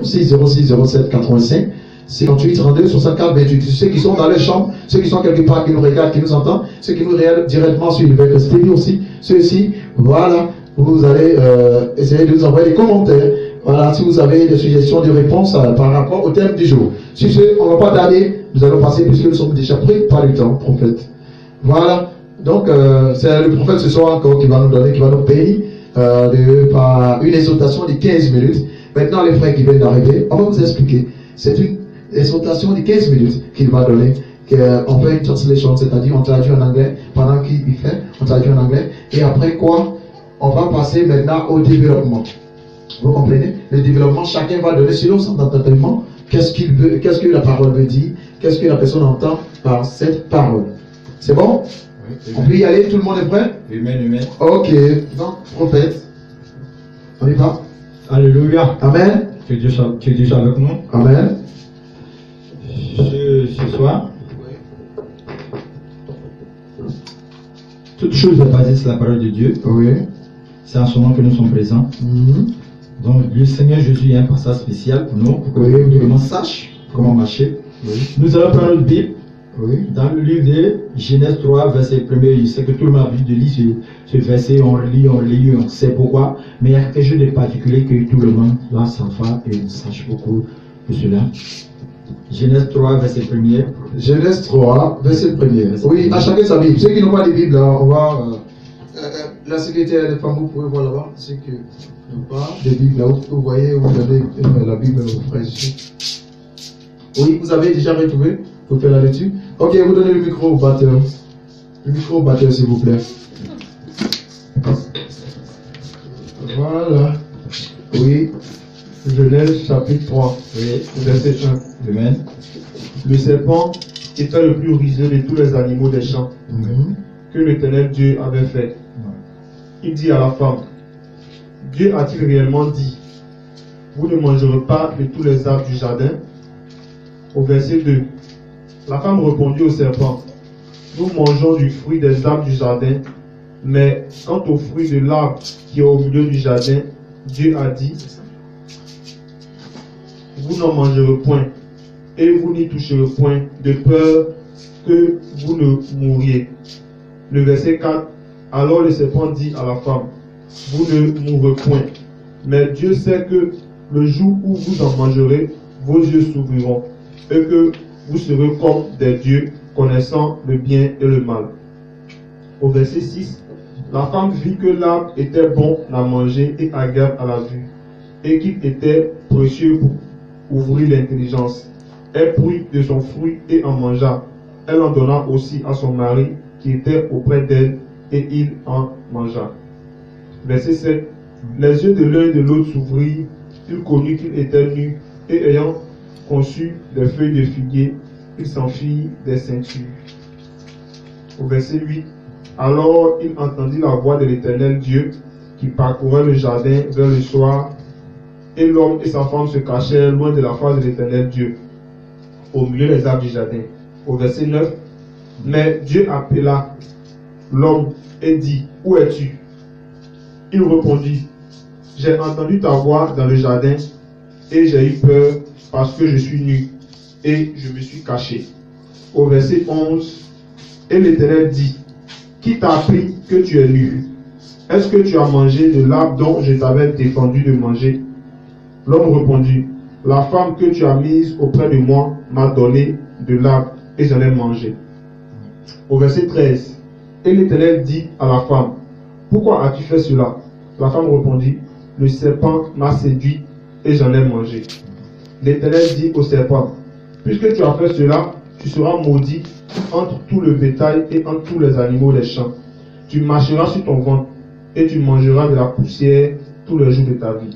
6 06 07 85 58 32 64 28. Ceux qui sont dans les chambres, ceux qui sont quelque part, qui nous regardent, qui nous entendent, ceux qui nous regardent directement sur l'Université TV aussi, ceux-ci, voilà, vous allez essayer de nous envoyer des commentaires. Voilà, si vous avez des suggestions, des réponses par rapport au thème du jour. Sur ce, on ne va pas tarder, nous allons passer puisque nous sommes déjà pris par le temps, prophète. Voilà, donc c'est le prophète ce soir encore qui va nous donner, qui va nous payer par une exhortation de 15 minutes. Maintenant, les frères qui viennent d'arriver, on va vous expliquer. C'est une exhortation de 15 minutes qu'il va donner. On fait une translation, c'est-à-dire on traduit en anglais pendant qu'il fait, on traduit en anglais. Et après quoi, on va passer maintenant au développement. Vous comprenez? Le développement, chacun va donner selon son entendement qu'est-ce qu'il veut, qu'est-ce que la parole veut dire, qu'est-ce que la personne entend par cette parole. C'est bon? Oui, on peut y aller, tout le monde est prêt? Amen, amen. Ok, donc, prophète, on y va? Alléluia. Amen. Que Dieu soit avec nous. Amen. Ce soir, toute chose est basée sur la parole de Dieu. Oui. C'est en ce moment que nous sommes présents. Donc, le Seigneur Jésus a un passage spécial pour nous, pour que tout le monde sache comment marcher. Oui. Nous allons prendre notre Bible. Oui. Dans le livre de Genèse 3, verset 1er, je sais que tout le monde a vu de lire ce verset, on relit, on sait pourquoi, mais il y a quelque chose de particulier que tout le monde doit savoir et on sache beaucoup de cela. Genèse 3, verset 1er. Genèse 3, verset 1er. Oui, à chacun sa Bible. Ceux qui n'ont pas de Bible, on va. La secrétaire des femmes, vous pouvez voir là-bas. Ceux qui n'ont pas de Bible, là, vous voyez, vous avez la Bible, vos frères ici. Oui, vous avez déjà retrouvé. Vous faites la lecture. Ok, vous donnez le micro au batteur. Le micro au batteur, s'il vous plaît. Voilà. Oui. Genèse chapitre 3. Oui. Verset 1. Amen. Le serpent était le plus rusé de tous les animaux des champs que l'Éternel Dieu avait fait. Il dit à la femme, Dieu a-t-il réellement dit, vous ne mangerez pas de tous les arbres du jardin? Au verset 2. La femme répondit au serpent, nous mangeons du fruit des arbres du jardin, mais quant au fruit de l'arbre qui est au milieu du jardin, Dieu a dit, vous n'en mangerez point, et vous n'y toucherez point, de peur que vous ne mouriez. Le verset 4. Alors le serpent dit à la femme, vous ne mourrez point, mais Dieu sait que le jour où vous en mangerez, vos yeux s'ouvriront, et que vous serez comme des dieux, connaissant le bien et le mal. Au verset 6, la femme vit que l'arbre était bon à manger et agréable à la vue, et qu'il était précieux pour ouvrir l'intelligence. Elle prit de son fruit et en mangea. Elle en donna aussi à son mari qui était auprès d'elle, et il en mangea. Verset 7. Les yeux de l'un et de l'autre s'ouvrirent, il connut qu'il était nu, et ayant conçu des feuilles de figuier, il s'en fit des ceintures. Au verset 8. Alors il entendit la voix de l'Éternel Dieu qui parcourait le jardin vers le soir, et l'homme et sa femme se cachèrent loin de la face de l'Éternel Dieu, au milieu des arbres du jardin. Au verset 9. Mais Dieu appela l'homme et dit, où es-tu? Il répondit, j'ai entendu ta voix dans le jardin et j'ai eu peur parce que je suis nu et je me suis caché. Au verset 11, et l'Éternel dit, qui t'a appris que tu es nu? Est-ce que tu as mangé de l'arbre dont je t'avais défendu de manger? L'homme répondit, la femme que tu as mise auprès de moi m'a donné de l'arbre et j'en ai mangé. Au verset 13, et l'Éternel dit à la femme, pourquoi as-tu fait cela? La femme répondit, le serpent m'a séduit et j'en ai mangé. L'Éternel dit au serpent, puisque tu as fait cela, tu seras maudit entre tout le bétail et entre tous les animaux des champs. Tu marcheras sur ton ventre et tu mangeras de la poussière tous les jours de ta vie.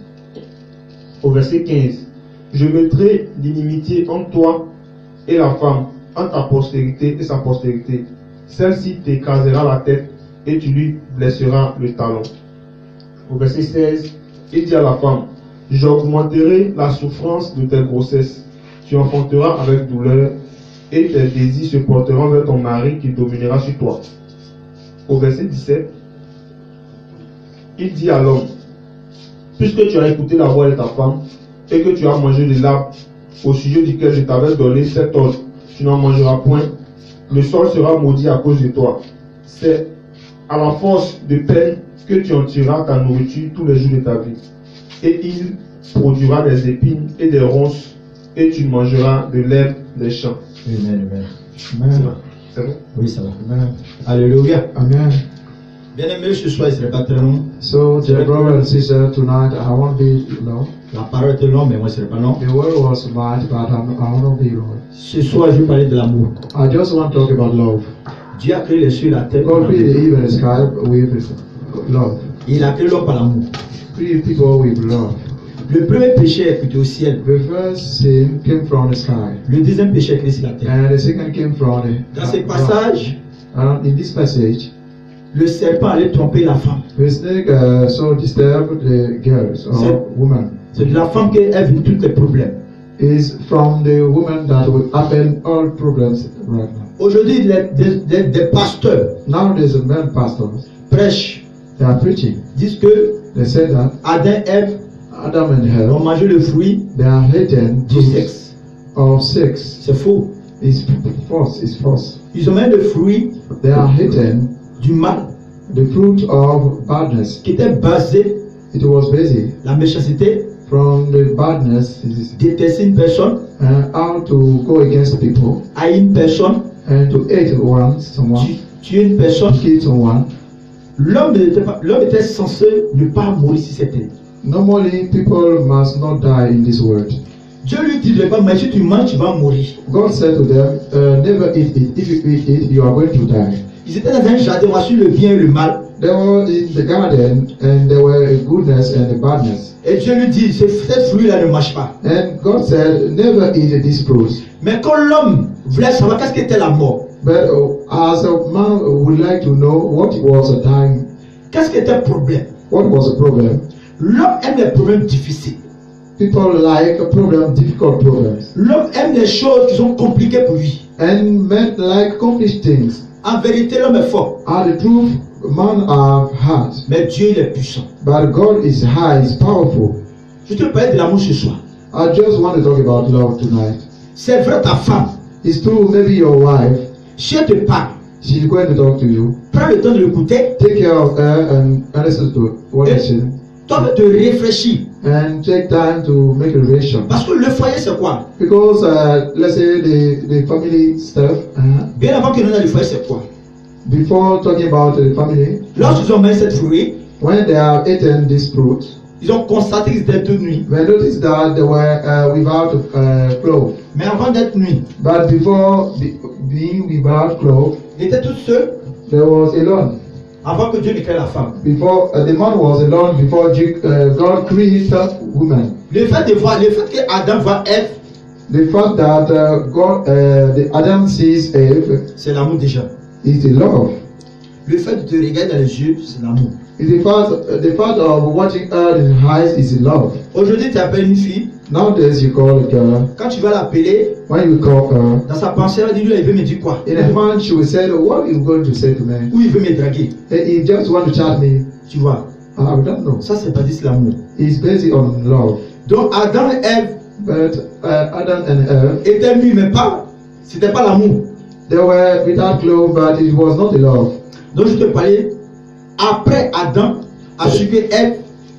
Au verset 15, je mettrai l'inimitié entre toi et la femme, entre ta postérité et sa postérité. Celle-ci t'écrasera la tête et tu lui blesseras le talon. Au verset 16, il dit à la femme, j'augmenterai la souffrance de tes grossesses. Tu enfanteras avec douleur et tes désirs se porteront vers ton mari qui dominera sur toi. Au verset 17, il dit à l'homme, puisque tu as écouté la voix de ta femme et que tu as mangé de l'arbre au sujet duquel je t'avais donné cet ordre, tu n'en mangeras point, le sol sera maudit à cause de toi. C'est à la force de peine que tu en tireras ta nourriture tous les jours de ta vie. Et il produira des épines et des ronces, et tu mangeras de l'herbe des champs. Amen, amen. C'est bon? Oui, ça va. Amen. Alléluia. Amen. Bien aimé, ce soir, il ne serait pas très long. So, dear brother and sister, tonight I won't be long. La parole était longue, mais moi, ce ne serait pas long. The word was much, but I won't be long. Ce soir, je vais parler de l'amour. I just want to talk about love. Dieu a créé les cieux et la terre. God created the even sky with love. Il a créé l'homme par l'amour. Created people with love. Le premier péché est plutôt au ciel. The first sin came from the sky, Le deuxième péché est créé sur la terre. and the second came from the. Dans ce passage, In this passage, le serpent allait tromper la femme. the snake so disturbed the girls or women. C'est de la femme qu'elle vient tous les problèmes. Is from the woman that will happen all problems right now. Aujourd'hui, des pasteurs Now there's a man pastors. prêchent, They are preaching. disent que They say that Adam et Ève Adam and ont Eve mangé le fruit they are hating du sexe. of sex. C'est faux. It's false. It's false. Ils ont mangé le fruit They are hating du mal the fruit of badness. qui était basé, It was based la méchanceté, from the badness détester une personne, how to go against people haïr une personne, and to hate someone, tuer une personne. kill someone. L'homme était censé ne pas mourir sur cette terre. Normally, people must not die in this world. Dieu lui dit de ne pas manger, si tu manges, tu vas mourir. God said to them, never eat it. If you eat it, you are going to die. Ils étaient dans un jardin, on a su le bien et le mal. They were in the garden, and there were a goodness and a badness. Et Dieu lui dit, cette fruit-là ne mange pas. And God said, never eat this fruit. Mais quand l'homme voulait savoir qu'est-ce qu'était la mort, But as a man would like to know what was a time, qu'est-ce qu'était le problème, what was the problem? l'homme aime les problèmes difficiles. People like a problem, difficult problems. L'homme aime les choses qui sont compliquées pour lui. And men like complex things. En vérité, l'homme est fort. Are the truth, man have heart. Mais Dieu, il est puissant. But God is high, is powerful. Je te parle de l'amour ce soir. I just want to talk about love tonight. C'est vrai, ta femme, It's true, maybe your wife, si elle te parle, she's going to talk to you. prends le temps de l'écouter. Take care of her and listen to what she's saying. Toi, de réfléchir. And take time to make a relation. Parce que le foyer, c'est quoi? Because let's say the family stuff, Bien avant que nous ayons le foyer, c'est quoi? before talking about the family, Lorsqu'ils ont mangé cette fruit, when they have eaten this fruit, ils ont constaté qu'ils étaient toute nuit. they noticed that they were without clothes. Mais avant d'être nuit, But before being without clothes, ils étaient tous seuls there was alone. avant que Dieu ne crée la femme. Before the man was alone before God created woman. Le fait que Adam voit Ève, The fact that Adam sees Eve c'est l'amour déjà. is the love. Le fait de te regarder dans les yeux, c'est l'amour. The fact of watching her in her eyes is love. Aujourd'hui, tu appelles une fille. Nowadays you call a girl. Quand tu vas l'appeler, When you call her, dans sa pensée, elle va dire, lui, il veut me dire quoi? in her mind she will say, "What are you going to say to me? Ou il veut me draguer. He just want to chat me." Tu vois, I don't know. ça, c'est pas dit, c'est l'amour. It's based on love. Donc, Adam et Ève But Adam and Eve, étaient nus, mais pas, c'était pas l'amour. they were without clothes, but it was not the love. Donc, je te parlais, après Adam a suivi Ève,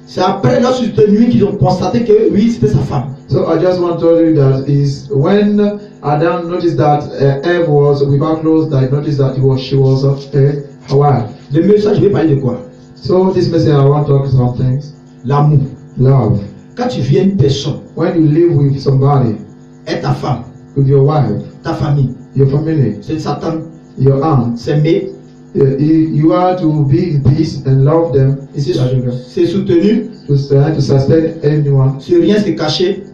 c'est après, lorsqu'ils étaient nus, qu'ils ont constaté que oui, c'était sa femme. So I just want to tell you that is when Adam noticed that Eve was without clothes, that he noticed that she was a wife. Le message, je vais parler de quoi? So this message I want to talk some things. L'amour. Love. Quand tu viens une personne, When you live with somebody, est ta femme, with your wife, ta famille, your family, c'est Satan, your aunt, s'aimer, you are to be in peace and love them. c'est soutenu, To sustain anyone, c'est rien se cacher,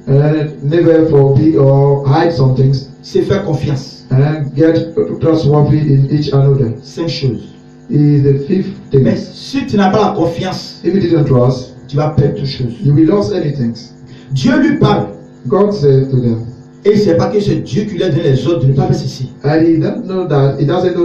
never forbid or hide some things, c'est faire confiance. and get trustworthy in each another. 5 choses. Is the fifth thing. Mais si tu n'as pas la confiance, If you didn't trust, tu vas perdre toutes choses. you will lose anything. Dieu lui parle. God said to them, Et il ne sait pas que c'est Dieu qui lui a donné les ordres de ne pas faire ceci. and he doesn't know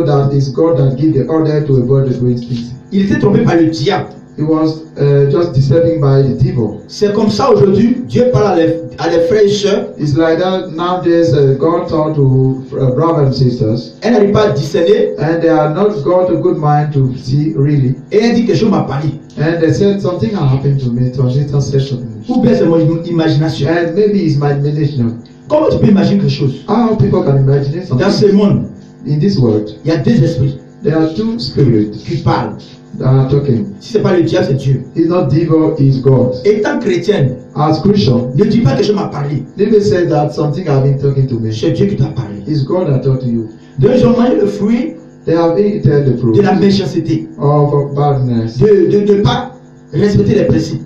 that it's God that gives the order to a bird to do things. Il était trompé par le diable. He was just disturbed by the devil. C'est comme ça aujourd'hui, Dieu parle à les frères et sœurs. It's like that nowadays. God talk to brothers and sisters. Elle n'arrive pas à discerner. And they are not got a good mind to see really. Et elle dit quelque chose m'a parlé. And they said something happened to me. Translator said something. Ou bien c'est mon imagination. And maybe it's my imagination. Comment tu peux imaginer quelque chose? How people can imagine something? Dans ce monde, in this world, il y a deux esprits. There are two spirits qui parlent. That are talking. Si c'est pas le diable, c'est Dieu. It's not devil, it's God. Étant chrétienne, as Christian, ne dis pas que je m'ai parlé. Never say that something has been talking to me. C'est Dieu qui t'a parlé. It's God that talked to you. Donc ils ont mangé le fruit. They have eaten the fruit de la méchanceté. Of badness. De ne pas respecter les principes.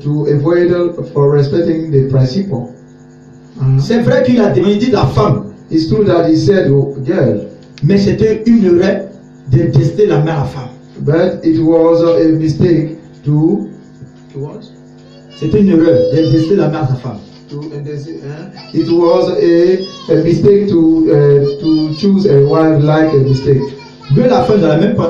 To avoid for respecting the principle. C'est vrai qu'il a demandé la femme. It's true that he said, oh, girl. Mais c'était une erreur de tester la main à la femme. But it was a mistake to what? C'était une erreur de tester la main à sa femme. It was a mistake to choose a wife like a mistake. Mais la femme,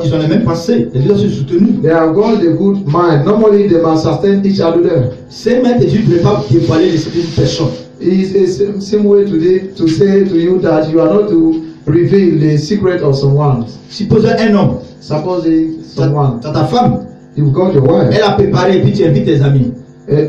ils ont la même pensée. Les deux se soutenus. They have got a good mind. Normally they must sustain each other. C'est même Dieu ne peut pas dévoiler les secrets d'une personne. It's a same way today to say to you that you are not to reveal the secret of someone. Supposons un homme. Supposing someone. Ta femme. You've got your wife. Elle a préparé et puis tu invites tes amis.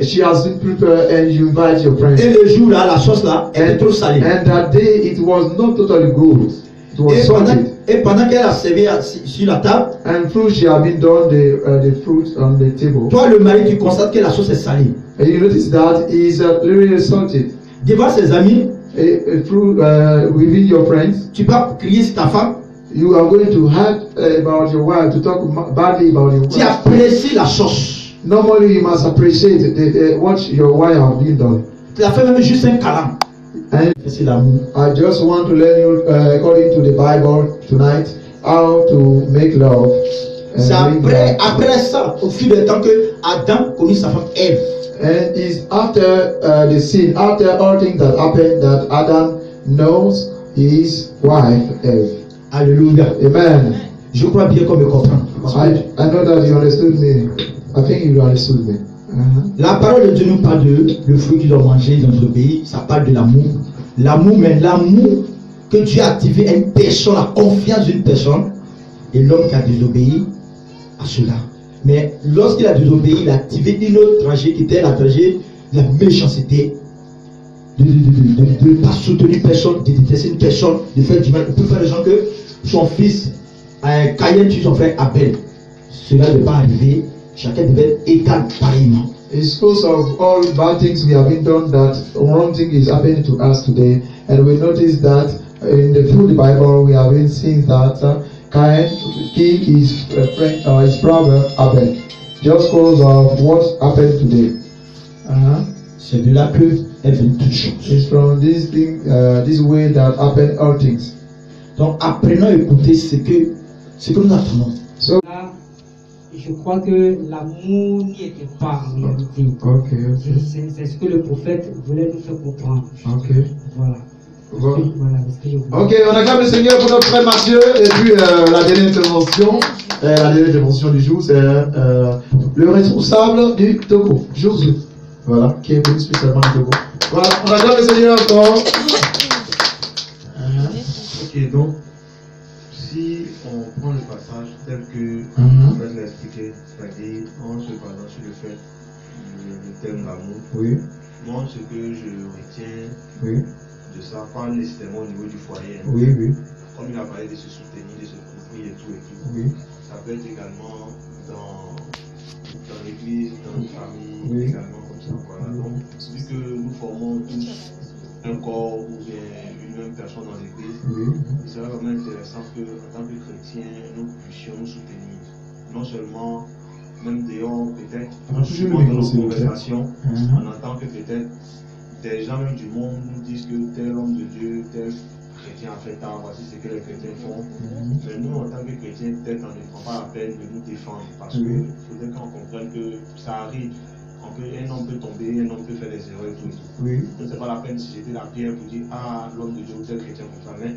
She has been prepared and you invite your friends. Et le jour là, la sauce là, elle est trop salée. And that day it was not totally good. It was salty. Et pendant qu'elle a servi sur la table, and fruit she had been done the fruit on the table. Toi le mari, tu constates que la sauce est salée. And you notice that is really salty. Devant ses amis, within your friends, tu peux crier sur ta femme. You are going to hurt about your wife, to talk badly about your wife. Tu apprécies la sauce. Normally you must appreciate what your wife has been done. Tu as fait même juste un câlin. C'est l'amour. I just want to learn you, according to the Bible tonight, how to make love. C'est après ça, au fil du temps, que Adam connut sa femme Ève. And it's after the sin, after all things that happened, that Adam knows his wife Eve. Alléluia. Amen. Je crois bien qu'on me comprend. I know that you understood me. I think you understood me. La parole de Dieu nous parle de le fruit qu'ils ont mangé dans notre pays. Ça parle de l'amour. L'amour, mais l'amour que Dieu a activé à une personne, la confiance d'une personne, et l'homme qui a désobéi à cela. Mais lorsqu'il a désobéi, il a activé une autre tragédie qui était la tragédie de la méchanceté. De ne pas soutenir personne, de détester une personne, de faire du mal. On peut faire raison que son fils, Caïn tue son frère Abel. Cela ne peut pas arriver. Chacun devait être égal pareillement. It's because of all bad things we have been done that wrong thing is happening to us today, and we notice that through the Bible we have been seeing that Cain killed his friend or his brother Abel, just because of what happened today. C'est de là que est venue toute chose. It's from this thing, this way that happened all things. Donc apprenons à écouter ce que nous attendons. So, je crois que l'amour n'y était pas en réalité. C'est ce que le prophète voulait nous faire comprendre. Voilà. Ok, on acclame le Seigneur pour notre frère Mathieu. Et puis la dernière intervention du jour, c'est le responsable du Togo, Josué. Voilà, qui est venu spécialement du Togo. Voilà, on acclame le Seigneur encore. Ok, donc si on prend le passage tel que on va l'expliquer, c'est-à-dire en se basant sur le fait le thème d'amour, moi ce que je retiens de ça, pas nécessairement au niveau du foyer, comme il a parlé de se soutenir, de se couvrir et tout, ça peut être également dans l'église, dans une famille, également comme ça. Voilà. Donc, vu que nous formons tous un corps ou bien une même personne dans l'église, il serait vraiment intéressant qu'en tant que chrétiens, nous puissions nous soutenir. Non seulement, même dehors, peut-être, dans nos conversations, on entend que peut-être des gens même du monde nous disent que tel homme de Dieu, tel chrétien a fait tant, voici ce que les chrétiens font. Mais nous, en tant que chrétiens, peut-être on ne prend pas la peine de nous défendre parce qu'il faudrait qu'on comprenne que ça arrive. Un homme peut tomber, un homme peut faire des erreurs et tout. Donc c'est pas la peine de se jeter la pierre pour dire ah l'homme de Dieu ou tel chrétien comme ça. Mais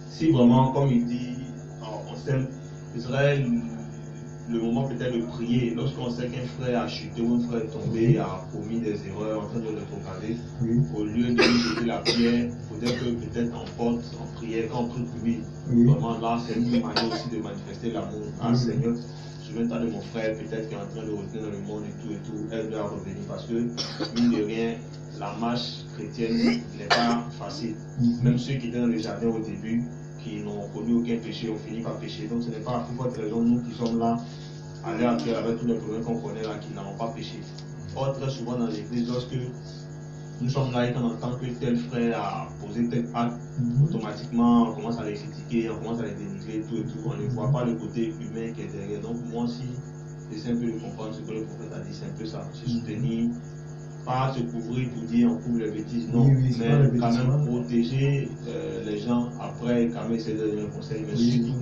si vraiment, comme il dit, on s'aime, ce serait le moment peut-être de prier, lorsqu'on sait qu'un frère a chuté ou un frère est tombé, a commis des erreurs en train de le regarder, au lieu de lui jeter la pierre, peut-être en porte, en prière, quand on prie pour lui, vraiment là, c'est une manière aussi de manifester l'amour. Ah Seigneur, souviens-toi de mon frère, peut-être qui est en train de retourner dans le monde et tout, elle doit revenir parce que, mine de rien, la marche chrétienne n'est pas facile. Même ceux qui étaient dans le jardin au début, qui n'ont connu aucun péché, ont fini par pécher. Donc ce n'est pas pour votre raison, nous qui sommes là, à l'heure actuelle, avec tous les problèmes qu'on connaît là, qui n'ont pas péché. Or, très souvent dans l'église, lorsque nous sommes là et qu'on entend que tel frère a posé tel acte, automatiquement on commence à les critiquer, on commence à les dénigrer, tout et tout. On ne voit pas le côté humain qui est derrière. Donc moi aussi, j'essaie un peu de comprendre ce que le prophète a dit, c'est un peu ça. Se soutenir, pas se couvrir pour dire on couvre les bêtises, non, mais quand même protéger les gens après, quand même essayer de donner un conseil, mais surtout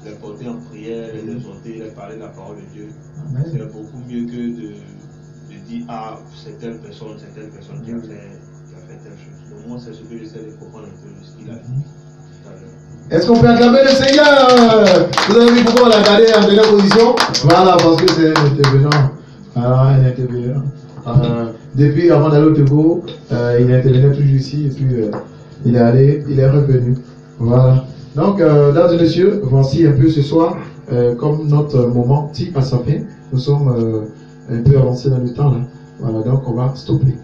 les porter en prière, les exhorter, les parler de la parole de Dieu. C'est beaucoup mieux que de dire ah c'est telle personne qui a fait telle chose. Donc moi c'est ce que j'essaie de comprendre un peu de ce qu'il a dit tout à l'heure. Est-ce qu'on peut acclamer le Seigneur? Vous avez vu pourquoi on l'a gardé en dernière position? Voilà, parce que c'est un intervenant. Ah, un intervenant. Depuis avant d'aller au Togo, il intervenait toujours ici et puis il est revenu. Voilà. Donc, dames et messieurs, voici un peu ce soir, comme notre moment tire à sa fin. Nous sommes un peu avancés dans le temps là. Voilà, donc on va stopper.